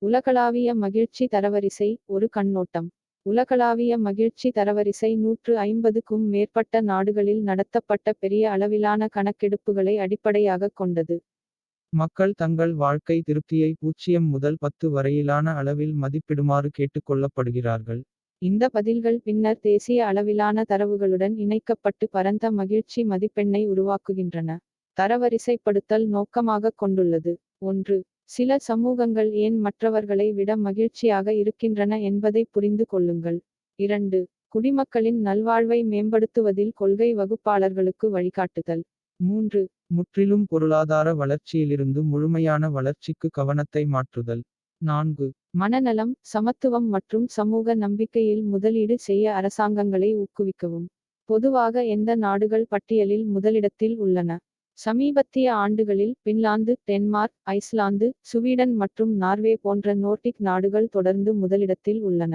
உலகளாவிய மகிழ்ச்சி தரவரிசை ஒரு கண்ணோட்டம். உலகளாவிய மகிழ்ச்சி தரவரிசை 150க்கும் மேற்பட்ட நாடுகளில் நடத்தப்பட்ட பெரிய அளவிலான கணக்கெடுப்புகளை அடிப்படையாகக் கொண்டது. மக்கள் தங்கள் வாழ்க்கை திருப்தியை 0 முதல் 10 வரையிலான அளவில் மதிப்பிடுமாறு கேட்டுக்கொள்ளப்படுகிறார்கள். இந்த பதில்கள் பின்னர் தேசிய அளவிலான தரவுகளுடன் இணைக்கப்பட்டு பரந்த மகிழ்ச்சி மதிப்பெண்ணை உருவாக்குகின்றன. தரவரிசைப்படுத்தல் நோக்கமாகக் கொண்டுள்ளது. 1. சில சமூகங்கள் ஏன் மற்றவர்களை விட மகிழ்ச்சியாக இருக்கின்றன என்பதை புரிந்து கொள்ளுங்கள். 2. குடிமக்களின் நல்வாழ்வை மேம்படுத்துவதில் கொள்கை வகுப்பாளர்களுக்கு வழிகாட்டுதல். 3. முற்றிலும் பொருளாதார வளர்ச்சியிலிருந்து முழுமையான வளர்ச்சிக்கு கவனத்தை மாற்றுதல். 4. மனநலம், சமத்துவம் மற்றும் சமூக நம்பிக்கையில் முதலீடு செய்ய அரசாங்கங்களை ஊக்குவிக்கவும். பொதுவாக எந்த நாடுகள் பட்டியலில் முதலிடத்தில் உள்ளன? சமீபத்திய ஆண்டுகளில் பின்லாந்து, டென்மார்க், ஐஸ்லாந்து, சுவீடன் மற்றும் நார்வே போன்ற நோர்டிக் நாடுகள் தொடர்ந்து முதலிடத்தில் உள்ளன.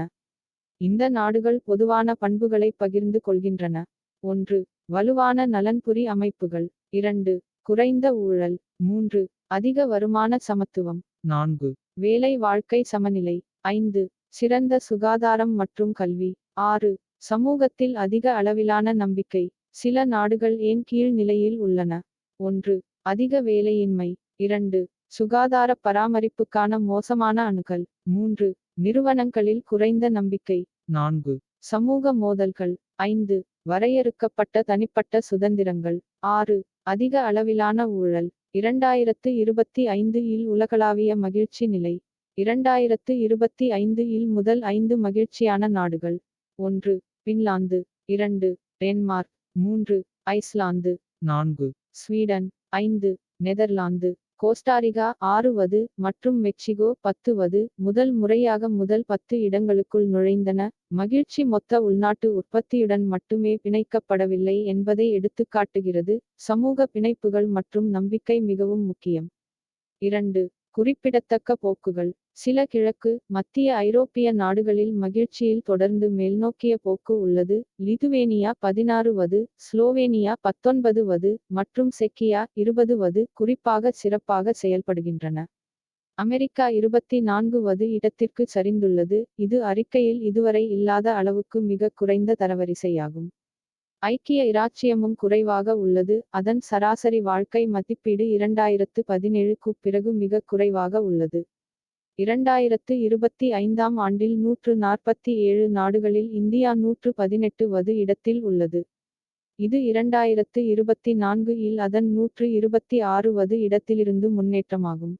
இந்த நாடுகள் பொதுவான பண்புகளை பகிர்ந்து கொள்கின்றன. 1. வலுவான நலன்புரி அமைப்புகள். 2. குறைந்த ஊழல். 3. அதிக வருமான சமத்துவம். 4. வேலை வாழ்க்கை சமநிலை. 5. சிறந்த சுகாதாரம் மற்றும் கல்வி. 6. சமூகத்தில் அதிக அளவிலான நம்பிக்கை. சில நாடுகள் ஏன் கீழ் நிலையில் உள்ளன? 1. அதிக வேலையின்மை. 2. சுகாதார பராமரிப்புக்கான மோசமான அணுகல். 3. நிறுவனங்களில் குறைந்த நம்பிக்கை. 4. சமூக மோதல்கள். 5. வரையறுக்கப்பட்ட தனிப்பட்ட சுதந்திரங்கள். 6. அதிக அளவிலான ஊழல். 2025 இல் உலகளாவிய மகிழ்ச்சி நிலை. 2025 இல் முதல் 5 மகிழ்ச்சியான நாடுகள். 1. Finland. 2. Denmark. 3. Iceland. 4. Sweden. 5. Netherlands. Costa Rica 6வது மற்றும் மெக்சிகோ 10வது முதல் முறையாக முதல் 10 இடங்களுக்குள் நுழைந்தன. மகிழ்ச்சி மொத்த உள்நாட்டு உற்பத்தியுடன் மட்டுமே பிணைக்கப்படவில்லை என்பதை எடுத்துக்காட்டுகிறது. சமூக பிணைப்புகள் மற்றும் நம்பிக்கை மிகவும் முக்கியம். 2. குறிப்பிடத்தக்க போக்குகள். சில கிழக்கு, மத்திய ஐரோப்பிய நாடுகளில் மகிழ்ச்சியில் தொடர்ந்து மேல்நோக்கிய போக்கு உள்ளது. லிதுவேனியா 16வது, ஸ்லோவேனியா 19வது மற்றும் செக்கியா 20வது குறிப்பாக சிறப்பாக செயல்படுகின்றன. அமெரிக்கா 24வது இடத்திற்கு சரிந்துள்ளது. இது அறிக்கையில் இதுவரை இல்லாத அளவுக்கு மிக குறைந்த தரவரிசையாகும். ஐக்கிய இராச்சியமும் குறைவாக உள்ளது. அதன் சராசரி வாழ்க்கை மதிப்பீடு 2017க்கு பிறகு மிக குறைவாக உள்ளது. 2025ஆம் ஆண்டில் 147 நாடுகளில் இந்தியா 118வது இடத்தில் உள்ளது. இது 2024 இல் அதன் 126வது இடத்திலிருந்து முன்னேற்றமாகும்.